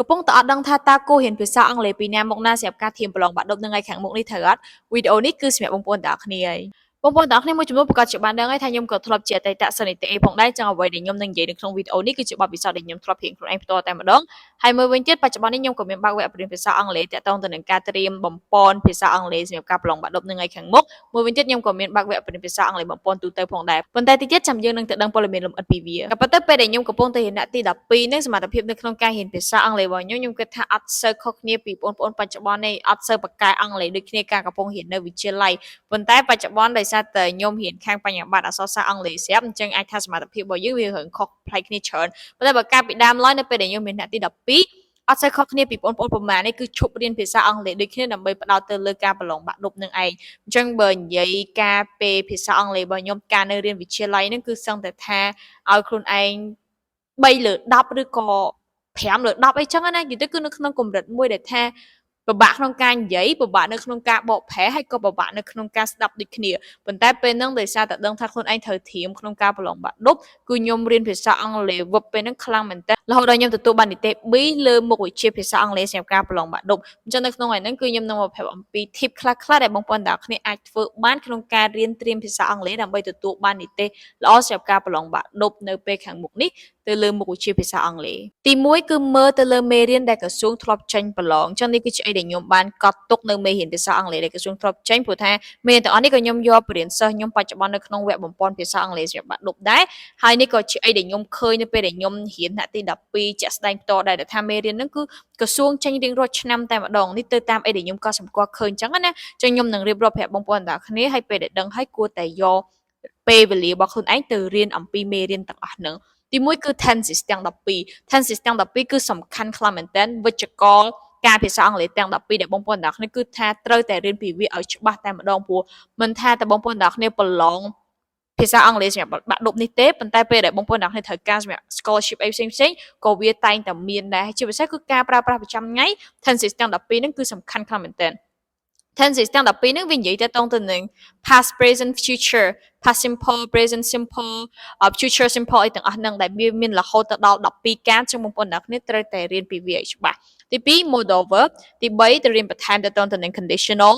កំពុងតែអត់ដឹងថាតើគួររៀនភាសាអង់គ្លេសពីណាមកណាសម្រាប់ការធៀបប្រឡងបាក់ឌុបនៅថ្ងៃខាងមុខនេះត្រូវអត់វីដេអូនេះគឺសម្រាប់បងប្អូនទាំងអស់គ្នាហើយបងប្អូនទាំងអស់គ្នាមួយចំនួនប្រកាសជាបានដឹងហើយថាខ្ញុំក៏ធ្លាប់ជាអតីតសិស្សនិស្សិតផងដែរចឹងអ្វីដែលខ្ញុំនឹងនិយាយនៅក្នុងវីដេអូនេះគឺជាបទពិសោធន៍ដែលខ្ញុំធ្លាប់រៀនខ្លួនឯងផ្ទាល់តែម្ដងហើយមួយវិញទៀតបច្ចុប្បន្ននេះខ្ញុំក៏មានបើកវគ្គរៀនភាសាអង់គ្លេសទាក់ទងទៅនឹងការត្រៀមបំពន់ភាសាអង់គ្លេសសម្រាប់ការប្រឡងបាក់ឌុបនៅថ្ងៃខាងមុខមួយវិញទៀតខ្ញុំក៏មានបើកវគ្គរៀនភាសាអង់គ្លេសបំពន់ទូទៅផងដែរប៉ុន្តែតិចទៀតចាំយើងនឹងទៅដឹងព័ត៌មានលម្អិតពីវាក៏ប៉ុន្តែពេលដែលខ្ញុំកំពុងតែរៀនថ្នាក់ទី12នេះសមត្ថភាពនៅក្នុងការរៀនភាសាអង់គ្លេសរបស់ខ្ញុំគិតថាអត់សូវខុសគ្នាពីបងប្អូនបច្ចុប្បន្នទេអត់សូវបកកែអង់គ្លេសដូចគ្នាការកំពុងរៀននៅវិទ្យាល័យប៉ុន្តែបច្ចុប្បន្នដោយសារតែខ្ញុំរៀនខាងបញ្ញត្តិបត្រអក្សរសាស្ត្រអង់គ្លេសស្រាប់អញ្ចឹងអាចថាសមត្ថភាពរបស់យើងវារឿងខុសប្លែកគ្នាច្រើនប៉ុន្តែបើកាលពីដើមឡើយនៅពេលដែលខ្ញុំរៀនថ្នាក់ទី12អត់សូវខុសគ្នាពីបងប្អូនប្រមាណនេះគឺឈប់រៀនភាសាអង់គ្លេសដូចគ្នាដើម្បីផ្ដោតទៅលើការប្រឡងបាក់ឌុបនឹងឯងអញ្ចឹងបើនិយាយការពេលភាសាអង់គ្លេសរបស់ខ្ញុំការនៅរៀនវិទ្យាល័យហ្នឹងគឺសឹងតែថាឲ្យខ្លួនឯង3លើ10ឬក៏5លើ10អីចឹងណានិយាយទៅគឺនៅក្នុងកម្រិតមួយដែលថាពិបាកក្នុងការនិយាយពិបាកនៅក្នុងការបកប្រែហើយក៏ពិបាកនៅក្នុងការស្ដាប់ដូចគ្នាប៉ុន្តែពេលហ្នឹងដោយសារតែដឹងថាខ្លួនឯងត្រូវត្រៀមក្នុងការប្រឡងបាក់ឌុបគឺខ្ញុំរៀនភាសាអង់គ្លេសវឹបពេលហ្នឹងខ្លាំងមែនតើរហូតដល់ខ្ញុំទទួលបាននីតិ B លើមុខវិជ្ជាភាសាអង់គ្លេសសម្រាប់ការប្រឡងបាក់ឌុបអញ្ចឹងនៅក្នុងថ្ងៃហ្នឹងគឺខ្ញុំនឹងមកប្រាប់អំពី tip ខ្លះៗដែលបងប្អូនទាំងអស់គ្នាអាចធ្វើបានក្នុងការរៀនត្រៀមភាសាអង់គ្លេសដើម្បីទទួលបាននីតិល្អសម្រាប់ការប្រឡងបាក់ឌុបនៅពេលខាងមុខនេះទៅលើមុខវិជ្ជាភាសាអង់គ្លេសទី1គឺមើលទៅលើមេរៀនដែលក្រសួងធ្លាប់ចេញប្រឡងអញ្ចឹងនេះគឺជាអីដែលខ្ញុំបានកត់ទុកនៅមេរៀនភាសាអង់គ្លេសដែលក្រសួងធ្លាប់ចេញព្រោះថាមេរៀនទាំងអស់នេះក៏ខ្ញុំយកបរិញ្ញាសិស្សខ្ញុំបច្ចុប្បន្ននៅក្នុងវគ្គបំពន់ភាសាអង់គ្លេសសម្រាប់បាក់ឌុបដែរហើយនេះក៏ជាអីដែលខ្ញុំឃើញនៅពេលដែលខ្ញុំរៀនថ្នាក់ទី12ជាក់ស្ដែងផ្ទាល់ដែរដែលថាមេរៀនហ្នឹងគឺក្រសួងចេញរៀងរាល់ឆ្នាំតែម្ដងនេះទៅតាមអីដែលខ្ញុំក៏សម្គាល់ឃើញអញ្ចឹងណាអញ្ចឹងខ្ញុំនឹងរៀបរាប់ប្រាប់បងប្អូនទាំងអស់គ្នាហើយពេលដែលដឹងហើយគួរតែយកពេលវេលារបស់ខ្លួនឯងទៅរៀនអំពីមេរៀនទាំងអស់ហ្នឹងទី1គឺ tenses ទាំង12 tenses ទាំង12គឺសំខាន់ខ្លាំងមែនទែនវិជ្ជករការភាសាអង់គ្លេសទាំង12ដែលបងប្អូនទាំងអស់គ្នាគឺថាត្រូវតែរៀនពីវាឲ្យច្បាស់តែម្ដងព្រោះមិនថាតែបងប្អូនទាំងអស់គ្នាប្រឡងភាសាអង់គ្លេសសម្រាប់បាក់ឌុបនេះទេប៉ុន្តែពេលដែលបងប្អូនទាំងអស់គ្នាត្រូវការសម្រាប់ scholarship អីផ្សេងៗក៏វាតែងតែមានដែរជាពិសេសគឺការប្រើប្រាស់ប្រចាំថ្ងៃ tenses ទាំង12ហ្នឹងគឺសំខាន់ខ្លាំងមែនទែន tenses ទាំង12ហ្នឹងវានិយាយទៅតងទៅនឹង past present future past simple present simple future simple អីទាំងអស់ហ្នឹងដែលវាមានរហូតទៅដល់12ការចឹងបងប្អូនអ្នកគ្នាត្រូវតែរៀនពីវាឲ្យច្បាស់ទី2 modal verb ទី3ទៅរៀនបន្ថែមទៅតងទៅនឹង conditional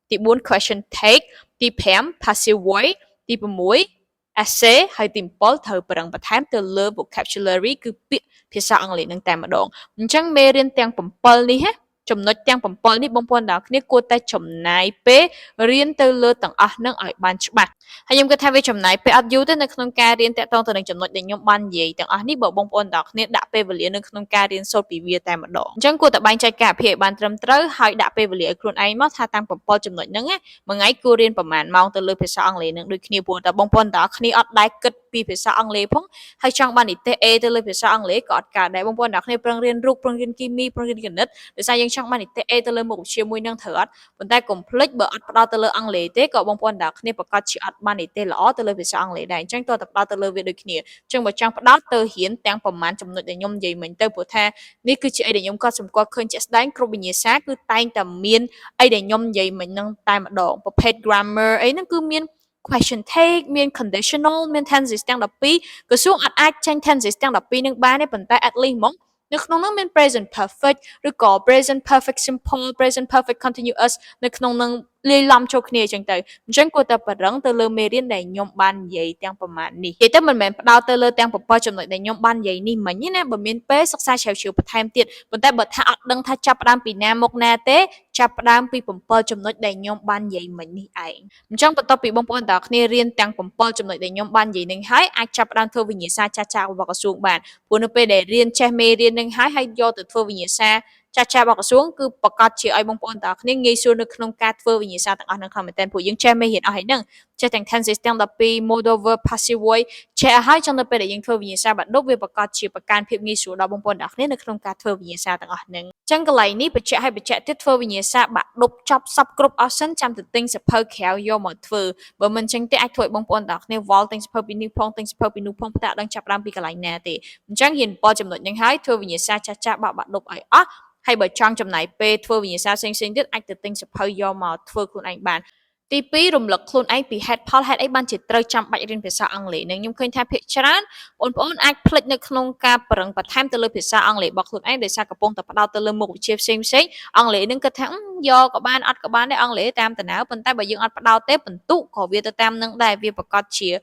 ទី4 question take ទី5 passive voice ទី6 essay ហើយទី7ត្រូវប្រឹងបន្ថែមទៅលើ vocabulary គឺពាក្យភាសាអង់គ្លេសនឹងតែម្ដងអញ្ចឹងមេរៀនទាំង7នេះណាចំណុចទាំង7នេះបងប្អូនទាំងគ្នាគួរតែចំណាយពេលរៀនទៅលើទាំងអស់នឹងឲ្យបានច្បាស់ហើយខ្ញុំគិតថាវាចំណាយពេលអត់យូរទេនៅក្នុងការរៀនតាក់ទងទៅនឹងចំណុចដែលខ្ញុំបាននិយាយទាំងអស់នេះបើបងប្អូនទាំងគ្នាដាក់ពេលវេលានៅក្នុងការរៀនសូត្រពីវាតែម្ដងអញ្ចឹងគួរតែបែងចែកការអភិឲ្យបានត្រឹមត្រូវហើយដាក់ពេលវេលាឲ្យខ្លួនឯងមកថាតាម7ចំណុចហ្នឹងណាមួយថ្ងៃគួររៀនប្រហែលម៉ោងទៅលើភាសាអង់គ្លេសនឹងដូចគ្នាព្រោះតែបងប្អូនទាំងគ្នាអត់ដែរគិតពីភាសាអង់គ្លេសផងហើយចង់បាននីតិ A ទៅលើភាសាអង់គ្លេសក៏អត់កើតដែរបងប្អូនទាំងគ្នាប្រឹងរៀនរូបប្រឹងរៀនគីមីប្រឹងរៀនគណិតដោយសារយើងចង់បាននីតិ A ទៅលើមុខវិជ្ជាមួយនឹងត្រូវអត់ប៉ុន្តែកុំភ្លេចបើអត់ផ្ដោតទៅលើអង់គ្លេសទេក៏បងប្អូនទាំងគ្នាប្រកាសជាអត់បាននីតិល្អទៅលើភាសាអង់គ្លេសដែរអញ្ចឹងតើតផ្ដោតទៅលើវាដូចគ្នាអញ្ចឹងបើចង់ផ្ដោតទៅរៀនទាំងប្រមាណចំណុចដែលខ្ញុំនិយាយមិញទៅព្រោះថានេះគឺជាអីដែលខ្ញុំក៏សម្គាល់ឃើញជាក់ស្ដែងគ្រប់វិញ្ញាសាគឺតែងតែមានអីដែលខ្ញុំនិយាយមិញហ្នឹងតែម្ដងប្រភេទ grammar អីហ្នឹងគឺមាន question take មាន conditional មាន tenses ទាំង12ក្រសួងអត់អាចចេញ tenses ទាំង12នឹងបានទេប៉ុន្តែ at least មកនៅក្នុងនោះមាន present perfect ឬក៏ present perfect simple present perfect continuous នៅក្នុងនឹងលាយឡំចូលគ្នាអញ្ចឹងទៅអញ្ចឹងគួរតែប្រឹងទៅលើមេរៀនដែលខ្ញុំបាននិយាយទាំងប្រមាណនេះនិយាយទៅមិនមែនផ្ដោតទៅលើទាំង7ចំណុចដែលខ្ញុំបាននិយាយនេះមិញទេណាបើមានពេលសិក្សាជ្រាវជ្រាវបន្ថែមទៀតប៉ុន្តែបើថាអត់ដឹងថាចាប់ផ្ដើមពីណាមកណាទេចាប់ផ្ដើមពី7ចំណុចដែលខ្ញុំបាននិយាយមិញនេះឯងអញ្ចឹងបន្ទាប់ពីបងប្អូនទាំងគ្នារៀនទាំង7ចំណុចដែលខ្ញុំបាននិយាយនឹងហើយអាចចាប់ផ្ដើមធ្វើវិញ្ញាសាចាស់ៗរបស់ក្រសួងបានព្រោះនៅពេលដែលរៀនចេះមេរៀននឹងហើយយកទៅធ្វើវិញ្ញាសាចាស់ៗរបស់ក្រសួងគឺប្រកាសជាឲ្យបងប្អូនទាំងគ្នាងាយស្រួលនៅក្នុងការធ្វើវិញ្ញាសាទាំងអស់ហ្នឹងខ្លាំងមែនទែនព្រោះយើងចេះមេរៀនអស់ហើយហ្នឹងចេះទាំង tenses ទាំង12 modal verb passive voice ចេះហើយចង់នៅពេលដែលយើងធ្វើវិញ្ញាសាបាក់ឌុបវាប្រកាសជាប្រកាន់ភាពងាយស្រួលដល់បងប្អូនទាំងគ្នានៅក្នុងការធ្វើវិញ្ញាសាទាំងអស់ហ្នឹងអញ្ចឹងកន្លែងនេះបញ្ជាក់ឲ្យបញ្ជាក់ទៀតធ្វើវិញ្ញាសាបាក់ឌុបចប់សពគ្រប់អស់សិនចាំទៅទិញសភៅក្រៅយកមកធ្វើបើមិនអញ្ចឹងទេអាចធ្វើឲ្យបងប្អូនទាំងគ្នាវល់ទិញសភៅពីនេះផងទិញសភៅពីនោះផងផ្តាក់ដឹងចាប់ដើមពីកន្លែងណាទេអញ្ចឹងហ៊ាន7ចំណុចហ្នឹងហើយធ្វើវិញ្ញាសាចាស់ៗបាក់ឌុបឲ្យអស់ហើយបើចង់ចំណាយពេលធ្វើវិញ្ញាសាផ្សេងៗទៀតអាចទៅទិញសភៅយកមកធ្វើខ្លួនឯងបាន ទីពីររំលឹកខ្លួនឯងពីហេតុផលហេតុអីបានជាត្រូវចាំបាច់រៀនភាសាអង់គ្លេសនឹងខ្ញុំឃើញថាភាគច្រើនបងប្អូនអាចភ្លេចនៅក្នុងការប្រឹងបន្ថែមទៅលើភាសាអង់គ្លេសរបស់ខ្លួនឯងដោយសារកំពុងតែផ្ដោតទៅលើមុខវិជ្ជាផ្សេងៗអង់គ្លេសនឹងគិតថាយកក៏បានអត់ក៏បានដែរអង់គ្លេសតាមតំណើប៉ុន្តែបើយើងអត់ផ្ដោតទេបន្ទុកក៏វាទៅតាមនឹងដែរវាប្រកាសជា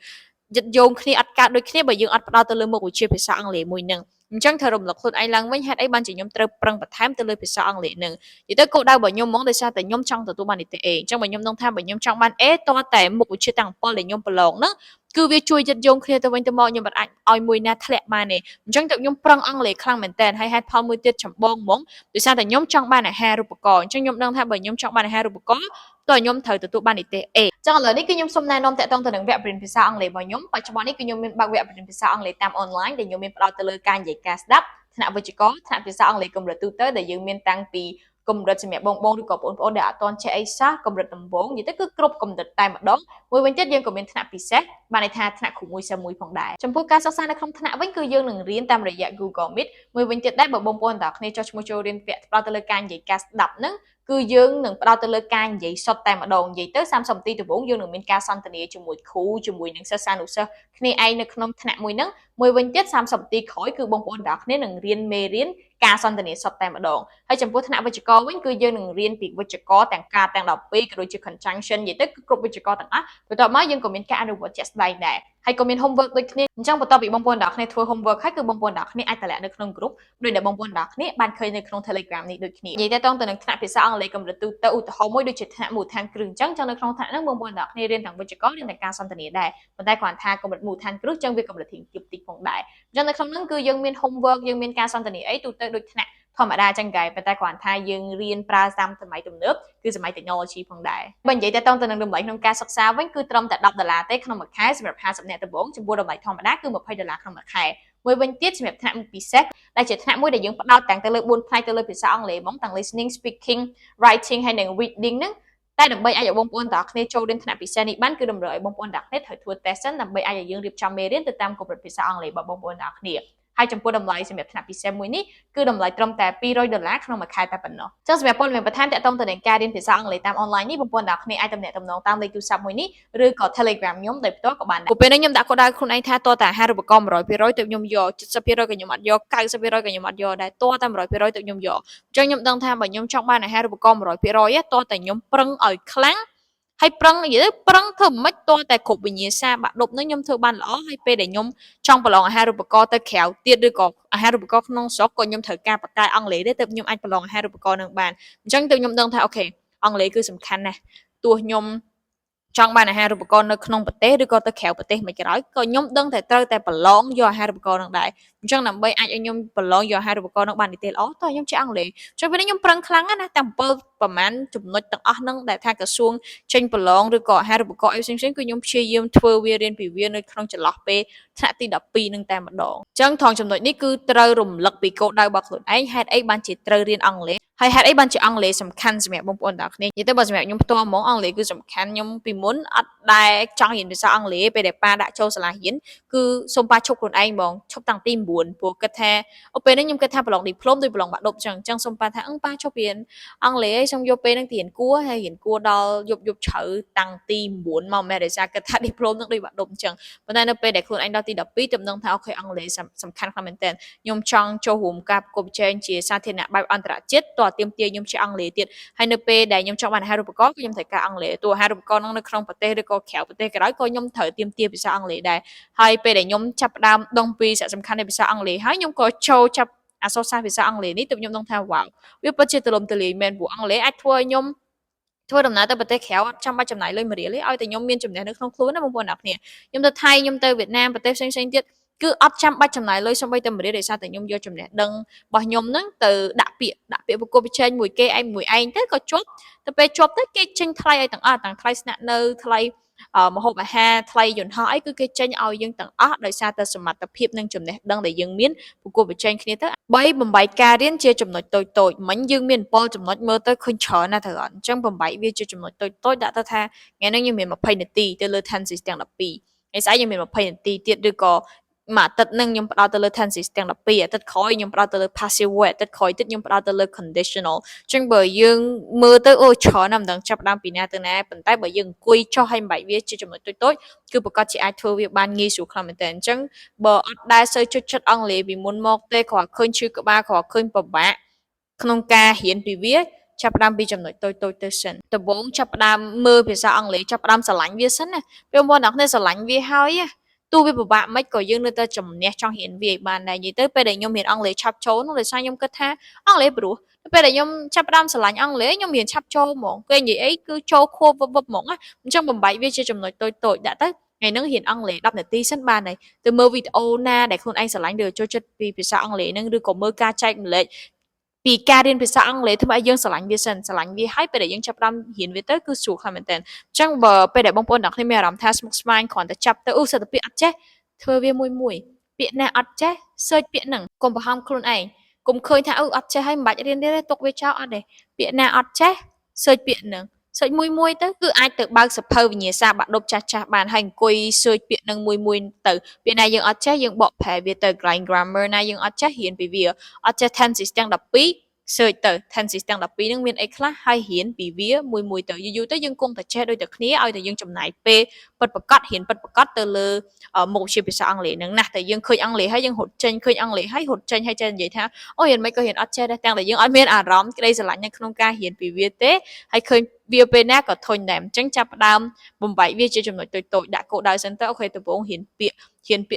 យឹកយោងគ្នាអត់កើតដូចគ្នាបើយើងអត់ផ្ដោតទៅលើមុខវិជ្ជាភាសាអង់គ្លេសមួយនឹងអញ្ចឹងត្រូវរំលឹកខ្លួនឯងឡើងវិញហេតុអីបានជាខ្ញុំត្រូវប្រឹងបន្ថែមទៅលើភាសាអង់គ្លេសនឹងនិយាយទៅគោលដៅរបស់ខ្ញុំហ្មងដោយសារតែខ្ញុំចង់ទទួលបាននីតិ A អញ្ចឹងបើខ្ញុំដឹងថាបើខ្ញុំចង់បាន A តើតែមុខវិជ្ជាទាំង7ដែលខ្ញុំប្រឡងហ្នឹងគឺវាជួយយឹតយោងគ្នាទៅវិញទៅមកខ្ញុំមិនអាចឲ្យមួយណាធ្លាក់បានទេអញ្ចឹងទៅខ្ញុំប្រឹងអង់គ្លេសខ្លាំងមែនតើហើយហេតុផលមួយទៀតចម្បងហ្មងដោយសារតែខ្ញុំចង់បានអាហារូបករណ៍អញ្ចឹងខ្ញុំដឹងថាបើខ្ញុំចង់បានអាហារូបករណ៍តើខ្ញុំត្រូវទទួលបាននីតិ A អញ្ចឹងឥឡូវនេះគឺខ្ញុំសូមណែនាំតាក់ទងទៅនឹងវគ្គរៀនភាសាអង់គ្លេសរបស់ខ្ញុំបច្ចុប្បន្ននេះគឺខ្ញុំមានបើកវគ្គរៀនភាសាអង់គ្លេសតាមអនឡាញដែលខ្ញុំមានផ្ដោតទៅលើការនិយាយការស្ដាប់ថ្នាក់វិជ្ជាករថ្នាក់ភាសាអង់គ្លេសកម្រិតទូទៅដែលយើងមានតាំងពីកម្រិតសម្រាប់បងឬក៏បងប្អូនដែលអត់ទាន់ចេះអីសោះកម្រិតដំបូងនិយាយទៅគឺគ្រប់កម្រិតតែម្ដងមួយវិញទៀតយើងក៏មានថ្នាក់ពិសេសបានន័យថាថ្នាក់គ្រូមួយសិស្សមួយផងដែរចំពោះការសិក្សានៅក្នុងថ្នាក់វិញគឺយើងនឹងរៀនតាមរយៈ Google Meet មួយវិញទៀតដែរបើបងប្អូនទាំងគ្នាចុះឈ្មោះចូលរៀនវគ្គផ្ដោតទៅលើការនិយាយការស្ដាប់ហ្នឹងគឺយើងនឹងផ្ដោតទៅលើការនិយាយសុទ្ធតែម្ដងនិយាយទៅ30នាទីដំបូងយើងនឹងមានការសន្ទនាជាមួយគ្រូជាមួយនឹងសិស្សានុសិស្សគ្នាឯងនៅក្នុងថ្នាក់មួយហ្នឹងមួយវិញទៀត30នាទីក្រោយគឺបងប្អូនទាំងគ្នានឹងរៀនមេរៀនការសន្ទនាសុទ្ធតែម្ដងហើយចំពោះថ្នាក់វិជ្ជាករវិញគឺយើងនឹងរៀនពីវិជ្ជាករទាំងការទាំង12ក៏ដូចជា conjunction និយាយទៅគឺគ្រប់វិជ្ជាករទាំងអស់បន្ទាប់មកយើងក៏មានការអនុវត្តជាក់ស្ដែងដែរហើយក៏មាន homework ដូចគ្នាអញ្ចឹងបន្ទាប់ពីបងប្អូនទាំងគ្នាធ្វើ homework ហើយគឺបងប្អូនទាំងគ្នាអាចតម្លាក់នៅក្នុង group ដោយដែលបងប្អូនទាំងគ្នាបានឃើញនៅក្នុង Telegram នេះដូចគ្នានិយាយទៅទៅនឹងថ្នាក់ភាសាអង់គ្លេសកម្រិតទូទៅឧទាហរណ៍មួយដូចជាថ្នាក់មូលដ្ឋានគ្រឹះអញ្ចឹងនៅក្នុងថ្នាក់ហ្នឹងបងប្អូនទាំងគ្នារៀនទាំងវិជ្ជាកររៀនទាំងការសន្ទនាដែរប៉ុន្តែគ្រាន់ថាកម្រិតមូលដ្ឋានគ្រឹះអញ្ចឹងវាកម្រិតទាបតិចផងដែរអញ្ចឹងនៅក្នុងហ្នឹងគឺយើងមាន homework យើងមានការសន្ទនាអីទូទៅដូចថ្នាក់ធម្មតាចឹងដែរប៉ុន្តែគ្រាន់ថាយើងរៀនប្រើតាមសម័យទំនើបគឺសម័យ technology ផងដែរបើនិយាយទៅនឹងតម្លៃក្នុងការសិក្សាវិញគឺត្រឹមតែ$10ទេក្នុងមួយខែសម្រាប់50នាក់ដំបូងចំពោះតម្លៃធម្មតាគឺ$20ក្នុងមួយខែមួយវិញទៀតសម្រាប់ថ្នាក់ពិសេសដែលជាថ្នាក់មួយដែលយើងផ្ដោតទាំងទៅលើ4ផ្នែកទៅលើភាសាអង់គ្លេសហ្មងទាំង listening speaking writing ហើយនិង reading ហ្នឹងតែដើម្បីអាចឲ្យបងប្អូនទាំងគ្នាចូលរៀនថ្នាក់ពិសេសនេះបានគឺតម្រូវឲ្យបងប្អូនទាំងគ្នាត្រូវធ្វើ test សិនដើម្បីអាចឲ្យយើងរៀបចំមេរៀនទៅតាមកម្រិតភាសាអង់គ្លេសរបស់បងប្អូនទាំងគ្នាហើយចំពោះតម្លៃសម្រាប់ថ្នាក់ពិសេសមួយនេះគឺតម្លៃត្រឹមតែ$200ក្នុងមួយខែតែប៉ុណ្ណោះចឹងសម្រាប់ព័ត៌មានបន្ថែមទាក់ទងទៅនឹងការរៀនភាសាអង់គ្លេសតាមអនឡាញនេះបងប្អូនទាំងគ្នាអាចទំនាក់ទំនងតាមលេខទូរស័ព្ទមួយនេះឬក៏ Telegram ខ្ញុំដោយផ្ទាល់ក៏បានដែរពេលនេះខ្ញុំដាក់គោលដៅខ្លួនឯងថាតើតាអាហារូបករណ៍100%ទៅខ្ញុំយក70%ក៏ខ្ញុំអត់យក90%ក៏ខ្ញុំអត់យកដែរតើតែ100%ទៅខ្ញុំយកអញ្ចឹងខ្ញុំដឹងថាបើខ្ញុំចង់បានអាហារូបករណ៍100%តើតែខ្ញុំប្រឹងឲ្យខ្លាំងហើយប្រឹងនិយាយទៅប្រឹងធ្វើមិនតតែគ្រប់វិញ្ញាសាបាក់ដប់នឹងខ្ញុំធ្វើបានល្អហើយពេលដែលខ្ញុំចង់ប្រឡងអាហារូបករណ៍ទៅក្រៅទៀតឬក៏អាហារូបករណ៍ក្នុងស្រុកក៏ខ្ញុំត្រូវការបកកាយអង់គ្លេសដែរទើបខ្ញុំអាចប្រឡងអាហារូបករណ៍នឹងបានអញ្ចឹងទើបខ្ញុំដឹងថាអូខេអង់គ្លេសគឺសំខាន់ណាស់ទោះខ្ញុំចង់បានអាហារូបករណ៍នៅក្នុងប្រទេសឬក៏ទៅក្រៅប្រទេសមិនក្រោយក៏ខ្ញុំដឹងតែត្រូវតែប្រឡងយកអាហារូបករណ៍នឹងដែរអញ្ចឹងដើម្បីអាចឲ្យខ្ញុំប្រឡងយកអាហារូបករណ៍នឹងបាននីតិល្អតើខ្ញុំចេះអង់គ្លេសចុះពេលនេះខ្ញុំប្រឹងខ្លាំងណាស់តែ7ប្រហែលចំណុចទាំងអស់ហ្នឹងដែលថាក្រសួងចេញប្រឡងឬក៏អាហារូបករណ៍អីផ្សេងៗគឺខ្ញុំព្យាយាមធ្វើវារៀនពីវានៅក្នុងចន្លោះពេលថ្នាក់ទី12នឹងតែម្ដងអញ្ចឹងថងចំណុចនេះគឺត្រូវរំលឹកពីគោលដៅរបស់ខ្លួនឯងហេតុអីបានជាត្រូវរៀនអង់គ្លេសហើយហេតុអីបានជាអង់គ្លេសសំខាន់សម្រាប់បងប្អូនទាំងគ្នានិយាយទៅបើសម្រាប់ខ្ញុំផ្ទាល់ហ្មងអង់គ្លេសគឺសំខាន់ខ្ញុំពីមុនអត់ដែលចង់រៀនភាសាអង់គ្លេសពេលដែលប៉ាដាក់ចូលសាលារៀនគឺសូមប៉ាឈប់ខ្លួនឯងហ្មងឈប់តាំងទី9ព្រោះគិតថាពេលនេះខ្ញុំគិតថាប្រឡងឌីប្លូមដូចប្រឡងបាក់ឌុបអញ្ចឹងសូមប៉ាថាប៉ាឈប់រៀនអង់គ្លេសហើយសូមយកពេលហ្នឹងទៅរៀនគួរហើយរៀនគួរដល់យប់ជ្រៅតាំងទី9មកមែនដោយសារគិតថាឌីប្លូមហ្នឹងដូចបាក់ឌុបអញ្ចឹងប៉ុន្តែនៅពេលដែលខ្លួនឯងដល់ទី12ទើបដឹងថាអូខេអង់គ្លេសសំខាន់ខ្លាំងមែនទែនខ្ញុំចង់ចូលរួមការប្រកួតប្រជែងជាសាធារណៈបែបអន្តរជាតិតើទាមទារខ្ញុំចេះអង់គ្លេសទៀតហើយនៅពេលដែលខ្ញុំចង់បានអាហារូបករណ៍ខ្ញុំត្រូវការអង់គ្លេសតួអាហារូបករណ៍ហ្នឹងនៅក្នុងប្រទេសឬក៏ក្រៅប្រទេសក៏ដោយក៏ខ្ញុំត្រូវទាមទារភាសាអង់គ្លេសដែរហើយពេលដែលខ្ញុំចាប់ផ្ដើមដឹងពីសារៈសំខាន់នៃភាសាអង់គ្លេសហើយខ្ញុំក៏ចូលចាប់អក្សរសាស្ត្រភាសាអង់គ្លេសនេះទើបខ្ញុំដឹងថាវ៉ាវវាពិតជាទូលំទូលាយមែនព្រោះអង់គ្លេសអាចធ្វើឲ្យខ្ញុំធ្វើដំណើរទៅប្រទេសក្រៅអត់ចាំបាច់ចំណាយលុយ1រៀលទេឲ្យតែខ្ញុំមានចំណេះនៅក្នុងខ្លួនណាបងប្អូនអ្នកគ្នាខ្ញុំទៅថៃខ្ញុំទៅវៀតណាមប្រទេសផ្សេងៗទៀតគឺអត់ចាំបាច់ចំណាយលុយសូម្បីតែ1រៀលដោយសារតែខ្ញុំយកចំណេះដឹងរបស់ខ្ញុំហ្នឹងទៅដាក់ពាក្យប្រកួតប្រជែងមួយគេឯងមួយឯងទៅក៏ជាប់ទៅពេលជាប់ទៅគេចេញថ្លៃឲ្យទាំងអស់ទាំងថ្លៃស្នាក់នៅថ្លៃម្ហូបអាហារថ្លៃយន្តហោះអីគឺគេចេញឲ្យយើងទាំងអស់ដោយសារតែសមត្ថភាពនិងចំណេះដឹងដែលយើងមានប្រកួតប្រជែងគ្នាទៅ3បំបីការរៀនជាចំណុចតូចៗមិញយើងមាន7ចំណុចមើលទៅឃើញច្រើនណាស់ទៅអត់អញ្ចឹងបំបីវាជាចំណុចតូចៗដាក់ទៅថាថ្ងៃនេះយើងមាន20នាទីទៅលើ tenses ទាំង12ថ្ងៃស្អែកយើងមាន20នាទីទៀតឬក៏ mà tật nâng nhưng bắt đầu từ lời tenses tiếng là bì tật khỏi nhưng bắt đầu từ lời passive voice tật khỏi tật nhưng bắt đầu từ lời conditional chẳng bởi dương mơ tới ôi chó nằm đằng chấp đang bị nè từ nè bận tay bởi dương quy cho hai bảy viết chỉ cho một tôi tốt cứ bực có chị ai thua việc ban nghi số không tên chẳng bờ đa sơ cho chất ông lệ vì muốn mọc tê khỏi khơi chưa các ba khỏi khơi bờ bạ không ca hiện bị viết chấp đam bị chậm nói tôi sân từ bốn chấp đam mơ vì sao ông lấy chấp đam sờ lạnh viết sân nè bây giờ nó nên sờ lạnh viết hơi á tu vi của bạn mấy coi dương nơi ta chậm nè trong hiện việc bàn này gì tới bây giờ nhung hiện ông lấy chấp chấu nó lấy sao nhung kết ha ông lấy bự bây giờ nhung chấp đam sờ lạnh ông lấy nhung hiện chấp chấu mỏng cái gì ấy cứ chấu khô vấp vấp mỏng á trong bầm bảy viết cho chậm nói tôi đã tới ngày nâng hiện ông lệ đọc là ti sân bàn này từ mơ video na để con anh sờ lạnh được cho chất vì sao ông lệ nâng đưa cổ mơ ca chạy lệ vì ca điênภาษาอังกฤษทำไมยังสลังวิสันสลังวิให้ไปได้ยังจับรำเห็นวิเตอร์คือสูงขนาดนั้นจังบ่ไปได้บางคนนักที่มีรำทัสมุกสมานก่อนแต่จับแต่อุตส่าห์เปียอัดเจ้เธอเวียมวยเปียแน่อัดเจ้เสยเปียหนึ่งกลมประหามครุนไอกุมเคยถ้าอัดเจ้ให้บัดเรียนได้ตกเวชาอัดเลยเปียแน่อัดเจ้เสยเปียหนึ่งเสยมวยเตอคือไอตึกบางสะเพอวิญญาณบัดดบจ่าบานให้กุยเสยเปียหนึ่งมวยเตอเปียนายยังอัดเจ้ยังบอกแผ่วิเตอร์ไกลกราฟเมอร์นายยังอัดเจ้เห็นไปเวียอัดเจ้แทนสิสยังดับปีsợi tờ thành sĩ tăng đặc biệt năng viên ấy khác hay hiển bị vía mùi tờ dù tới dân cung thật che đôi tờ khía ai tờ dân chấm này p bật bật cắt hiển bật bật cắt tờ lơ một chiếc bị sao ăn lệ nâng nè tờ dân khơi ăn lệ hay dân hột chân khơi ăn lệ hay hột chân hay chân vậy thế ôi hiển mấy cái hiển ở che đây tăng là dân ăn miên rắm cái đây là lại nhân không ca hiển bị vía tế hay khơi vía bên nè có thôi ném tránh chắp đam bùng bảy vía chơi chấm nội tội đã cổ đại center ok tờ bốn hiển bịa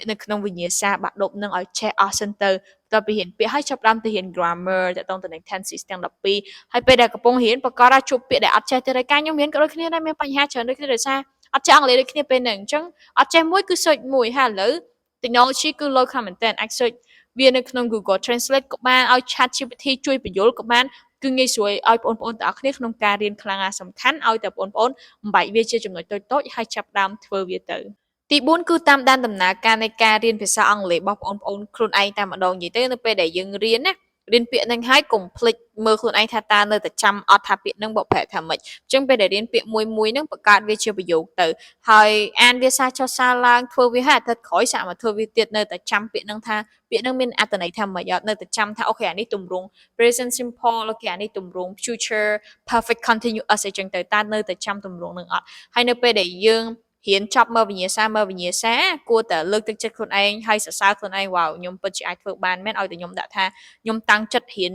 nâng không vì nhiều xa bạn đột nâng ở che ở centerต่อไปเห็นเปียให้ชอบรำแต่เห็น grammar แต่ต้องตัวหนึ่ง tenses แต่ละปีให้ไปได้กระโปรงเห็นประกอบชุบเปียได้อัดใจแต่รายการยังเห็นก็เลยขึ้นได้ไม่ปัญหาเชิญได้ขึ้นได้ซะอัดใจอังเลยได้ขึ้นเป็นหนึ่งจังอัดใจมวยคือสดมวยฮะหรือ technology คือโลกคำเหมือนแต่อัดสดเวียนในขนม Google Translate กับบ้านเอา chat GPT ช่วยประโยชน์กับบ้านคือไงสวยเอาปนแต่อักเนี่ยขนมการเรียนคลางสำคัญเอาแต่ปนใบเวียเชื่อจำนวนโตๆให้จับดำเทอร์เวียเตอร์ ទី4គឺតាមដានដំណើរការនៃការរៀនភាសាអង់គ្លេសរបស់បងប្អូនខ្លួនឯងតែម្ដងនិយាយទៅនៅពេលដែលយើងរៀនណារៀនពាក្យនឹងហើយកុំភ្លេចមើលខ្លួនឯងថាតើនៅតែចាំអត់ថាពាក្យនឹងបកប្រែថាម៉េចអញ្ចឹងពេលដែលរៀនពាក្យមួយនឹងបង្កើតវាជាប្រយោគទៅហើយអានវាសារចុះសារឡើងធ្វើវាឲ្យអាទិត្យក្រោយសាកមកធ្វើវាទៀតនៅតែចាំពាក្យនឹងថាពាក្យនឹងមានអត្ថន័យថាម៉េចអត់នៅតែចាំថាអូខេអានេះទម្រង់ present simple អូខេអានេះទម្រង់ future perfect continuous អីចឹងទៅតើនៅតែចាំទម្រង់នឹងអត់ហើយនៅពេលដែលយើងហ៊ានចាប់មើលវិញ្ញាសាគួរតែលើកទឹកចិត្តខ្លួនឯងហើយសរសើរខ្លួនឯងវ៉ាវខ្ញុំពិតជាអាចធ្វើបានមែនឲ្យតែខ្ញុំដាក់ថាខ្ញុំតាំងចិត្តហ៊ាន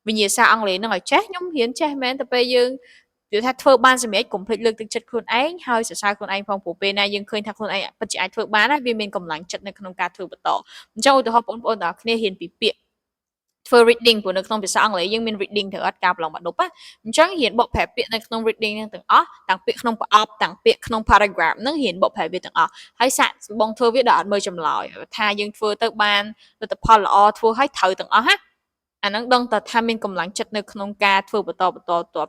វិញ្ញាសាអង់គ្លេសនឹងឲ្យចេះខ្ញុំហ៊ានចេះមែនតែពេលយើងនិយាយថាធ្វើបានសម្រាប់កុំភ្លេចលើកទឹកចិត្តខ្លួនឯងហើយសរសើរខ្លួនឯងផងព្រោះពេលណាយើងឃើញថាខ្លួនឯងពិតជាអាចធ្វើបានហើយវាមានកម្លាំងចិត្តនៅក្នុងការធ្វើបន្តអញ្ចឹងឧទាហរណ៍បងប្អូនទាំងអស់គ្នាហ៊ានពីពាក្យធ្វើ reading ព្រោះនៅក្នុងភាសាអង់គ្លេសយើងមាន reading ត្រូវអត់ការប្រឡងបាក់ឌុបអញ្ចឹងហ៊ានបកប្រែពាក្យនៅក្នុង reading ហ្នឹងទាំងអស់ទាំងពាក្យក្នុងប្រអប់ទាំងពាក្យក្នុង paragraph ហ្នឹងហ៊ានបកប្រែវាទាំងអស់ហើយសាកបងធ្វើវាដល់អត់មើលចម្លើយថាយើងធ្វើទៅបានលទ្ធផលល្អធ្វើឲ្យត្រូវទាំងអស់ណាអាហ្នឹងដឹងតែថាមានកម្លាំងចិត្តនៅក្នុងការធ្វើបន្ត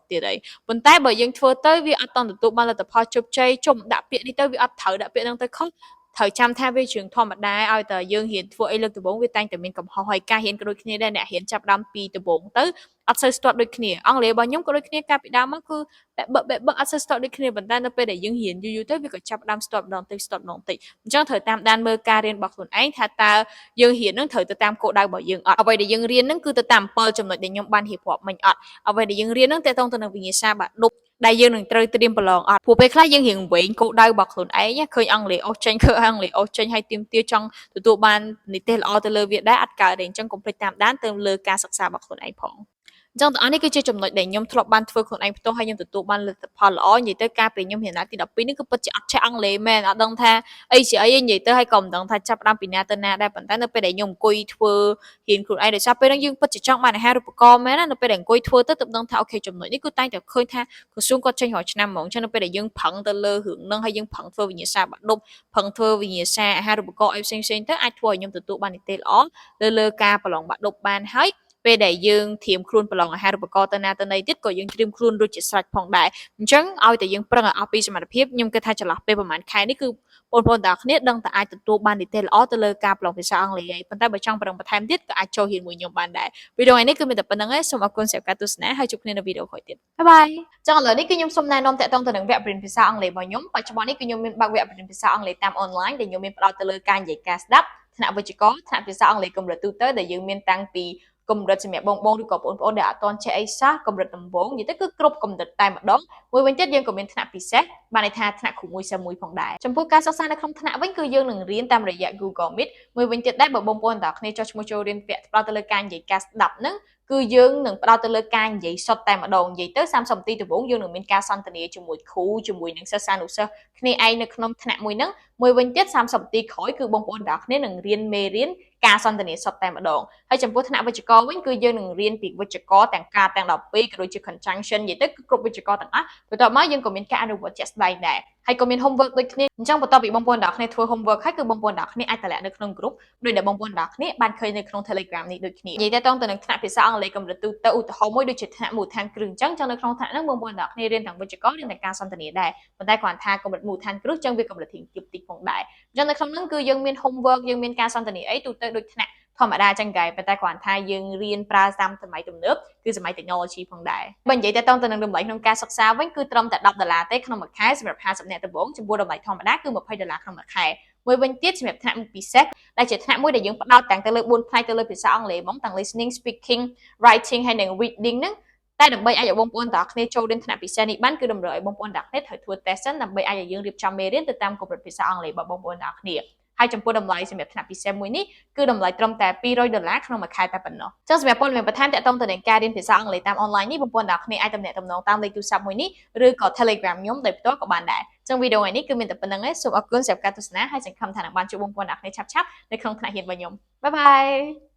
ទៀតអីប៉ុន្តែបើយើងធ្វើទៅវាអត់តន់ទទួលបានលទ្ធផលជោគជ័យជុំដាក់ពាក្យនេះទៅវាអត់ត្រូវដាក់ពាក្យហ្នឹងទៅខុសត្រូវចាំថាវាជារឿងធម្មតាឲ្យតែយើងហ៊ានធ្វើអីលើកដំបូងវាតែងតែមានកំហុសហើយការហ៊ានក៏ដូចគ្នាដែរអ្នកហ៊ានចាប់ដើមពីដំបូងទៅអត់សូវស្ទាត់ដូចគ្នាអង់គ្លេសរបស់ខ្ញុំក៏ដូចគ្នាកាលពីដើមមកគឺបែបអត់សូវស្ទាត់ដូចគ្នាប៉ុន្តែនៅពេលដែលយើងរៀនយូរទៅវាក៏ចាប់ដើមស្ទាត់ម្ដងតិចអញ្ចឹងត្រូវតាមដានមើលការរៀនរបស់ខ្លួនឯងថាតើយើងរៀននឹងត្រូវទៅតាមគោលដៅរបស់យើងអត់អ្វីដែលយើងរៀននឹងគឺទៅតាម7ចំណុចដែលខ្ញុំបានរៀបរាប់មិញអត់អ្វីដែលយើងរៀននឹងតកតងទៅនឹងវិញ្ញាសាបាក់ឌុបដែលយើងនឹងត្រូវត្រៀមប្រឡងអត់ព្រោះពេលខ្លះយើងរៀងវែងគោលដៅរបស់ខ្លួនឯងឃើញអង់គ្លេសអូសចេញឃើញអង់គ្លេសអូសចេញហើយទៀមទាចង់ទទួលបាននិទេសល្អទៅលើវាដែរអត់កើតទេអញ្ចឹងកុំភ្លេចតាមដានទៅលើការសិក្សារបស់ខ្លួនឯងផងអញ្ចឹងទាំងអស់នេះគឺជាចំណុចដែលខ្ញុំធ្លាប់បានធ្វើខ្លួនឯងផ្ទាល់ហើយខ្ញុំទទួលបានលទ្ធផលល្អនិយាយទៅការពេលខ្ញុំរៀនដល់ទី12នេះគឺពិតជាអត់ចេះអង់គ្លេសមែនអត់ដឹងថាអីជាអីនិយាយទៅហើយក៏មិនដឹងថាចាប់ផ្ដើមពីណាទៅណាដែរប៉ុន្តែនៅពេលដែលខ្ញុំអង្គុយធ្វើរៀនខ្លួនឯងដោយសារពេលហ្នឹងយើងពិតជាចង់បានអាហារូបករណ៍មែនណានៅពេលដែលអង្គុយធ្វើទៅទើបដឹងថាអូខេចំណុចនេះគឺតែងតែឃើញថាក្រសួងគាត់ចេញរាល់ឆ្នាំហ្មងអញ្ចឹងនៅពេលដែលយើងប្រឹងទៅលើរឿងហ្នឹងហើយយើងប្រឹងធ្វើវិញ្ញាសាបាក់ឌុបប្រឹងធ្វើវិញ្ញាសាអាហារូបករណ៍អីផ្សេងៗទៅអាចធ្វើឲ្យខ្ញុំទទួលបាននិទេសល្អលើការប្រឡងបាក់ឌុបបានហើយពេលដែលយើងត្រៀមខ្លួនប្រឡងអាហារូបករណ៍ទៅណាទៅណីទៀតក៏យើងត្រៀមខ្លួនរួចជាស្រេចផងដែរអញ្ចឹងឲ្យតែយើងប្រឹងឲ្យអស់ពីសមត្ថភាពខ្ញុំគិតថាចន្លោះពេលប្រហែលខែនេះគឺបងប្អូនទាំងអស់គ្នាដឹងតែអាចទទួលបាននិទេសល្អទៅលើការប្រឡងភាសាអង់គ្លេសហើយប៉ុន្តែបើចង់ប្រឹងបន្ថែមទៀតក៏អាចចូលរៀនមួយខ្ញុំបានដែរវីដេអូនេះគឺមានតែប៉ុណ្្នឹងឯងសូមអរគុណសម្រាប់ការទស្សនាហើយជួបគ្នានៅវីដេអូក្រោយទៀតបាយបាយចឹងឥឡូវនេះគឺខ្ញុំសូមណែនាំតាក់ទងទៅនឹងវគ្គរៀនភាសាអង់គ្លេសរបស់ខ្ញុំបច្ចុប្បន្ននេះគឺខ្ញុំមានបើកវគ្គរៀនភាសាអង់គ្លេសតាមអនឡាញដែលខ្ញុំមានផ្ដោតទៅលើការនិយាយការស្ដាប់ ថ្នាក់វិជ្ជាករថ្នាក់ភាសាអង់គ្លេសកម្រិតទូទៅដែលយើងមានតាំងពីកម្រិតសម្រាប់បងឬក៏បងប្អូនដែលអត់ទាន់ចេះអីសោះកម្រិតដំបូងនិយាយទៅគឺគ្រប់កម្រិតតែម្ដងមួយវិញទៀតយើងក៏មានថ្នាក់ពិសេសបានន័យថាថ្នាក់គ្រូមួយសិស្សមួយផងដែរចំពោះការសិក្សានៅក្នុងថ្នាក់វិញគឺយើងនឹងរៀនតាមរយៈ Google Meet មួយវិញទៀតដែរបើបងប្អូនទាំងអស់គ្នាចុះឈ្មោះចូលរៀនពាក់ផ្ដោតទៅលើការនិយាយការស្ដាប់ហ្នឹងគឺយើងនឹងផ្ដោតទៅលើការនិយាយសុទ្ធតែម្ដងនិយាយទៅ30នាទីដំបូងយើងនឹងមានការសន្ទនាជាមួយគ្រូជាមួយនឹងសិស្សានុសិស្សគ្នាឯងនៅក្នុងថ្នាក់មួយហ្នឹងមួយវិញទៀត30នាទីក្រោយគឺបងប្អូនទាំងអស់គ្នានឹងរៀនមេរៀនការសន្ទនាសុទ្ធតែម្ដងហើយចំពោះថ្នាក់វិជ្ជាករវិញគឺយើងនឹងរៀនពីវិជ្ជាករទាំងការទាំង12ក៏ដូចជា conjunction និយាយទៅគឺគ្រប់វិជ្ជាករទាំងអស់បន្ទាប់មកយើងក៏មានការអនុវត្តជាក់ស្ដែងដែរហើយក៏មាន homework ដូចគ្នាអញ្ចឹងបន្ទាប់ពីបងប្អូនទាំងអស់គ្នាធ្វើ homework ហើយគឺបងប្អូនទាំងអស់គ្នាអាចតម្លាក់នៅក្នុង group ដោយដែលបងប្អូនទាំងអស់គ្នាបានឃើញនៅក្នុង Telegram នេះដូចគ្នានិយាយទៅទៅនឹងថ្នាក់ភាសាអង់គ្លេសកម្រិតទូទៅឧទាហរណ៍មួយដូចជាថ្នាក់មូលដ្ឋានគ្រឹះអញ្ចឹងនៅក្នុងថ្នាក់ហ្នឹងបងប្អូនទាំងអស់គ្នារៀនទាំងវិជ្ជាកររៀនទាំងការសន្ទនាដែរប៉ុន្តែគ្រាន់ថាកម្រិតមូលដ្ឋានគ្រឹះអញ្ចឹងវាកម្រិតធៀងទាបតិចផងដែរអញ្ចឹងនៅក្នុងហ្នឹងគឺយើងមាន homework យើងមានការសន្ទនាអីទូទៅដូចថ្នាក់ធម្មតាចឹងកែប៉ុន្តែគ្រាន់ថាយើងរៀនប្រើតាមសម័យទំនើបគឺសម័យ technology ផងដែរបើនិយាយទៅទៅនឹងតម្លៃក្នុងការសិក្សាវិញគឺត្រឹមតែ$10ទេក្នុងមួយខែសម្រាប់50នាក់ដំបូងចំពោះតម្លៃធម្មតាគឺ$20ក្នុងមួយខែមួយវិញទៀតសម្រាប់ថ្នាក់ពិសេសដែលជាថ្នាក់មួយដែលយើងផ្ដោតទាំងទៅលើ4ផ្នែកទៅលើភាសាអង់គ្លេសហ្មងទាំង listening speaking writing ហើយនិង reading ហ្នឹងតែដើម្បីឲ្យបងប្អូនទាំងអស់គ្នាចូលរៀនថ្នាក់ពិសេសនេះបានគឺតម្រូវឲ្យបងប្អូនទាំងអស់គ្នាត្រូវធ្វើ test សិនដើម្បីឲ្យយើងរៀបចំមេរៀនទៅតាមកម្រិតភាសាអង់គ្លេសរបស់បងប្អូនទាំងអស់គ្នាហើយចំពោះតម្លៃសម្រាប់ថ្នាក់ពិសេសមួយនេះគឺតម្លៃត្រឹមតែ$200ក្នុងមួយខែតែប៉ុណ្ណោះចឹងសម្រាប់ព័ត៌មានបន្ថែមទាក់ទងទៅនឹងការរៀនភាសាអង់គ្លេសតាមអនឡាញនេះបងប្អូនទាំងអស់គ្នាអាចទំនាក់ទំនងតាមលេខទូរស័ព្ទមួយនេះឬក៏ Telegram ខ្ញុំដោយផ្ទាល់ក៏បានដែរចឹងវីដេអូនេះគឺមានតែប៉ុណ្្នឹងឯងសូមអរគុណសម្រាប់ការទស្សនាហើយសង្ឃឹមថានឹងបានជួបបងប្អូនទាំងអស់គ្នាឆាប់ៗនៅក្នុងថ្នាក់រៀនរបស់ខ្ញុំបាយបាយ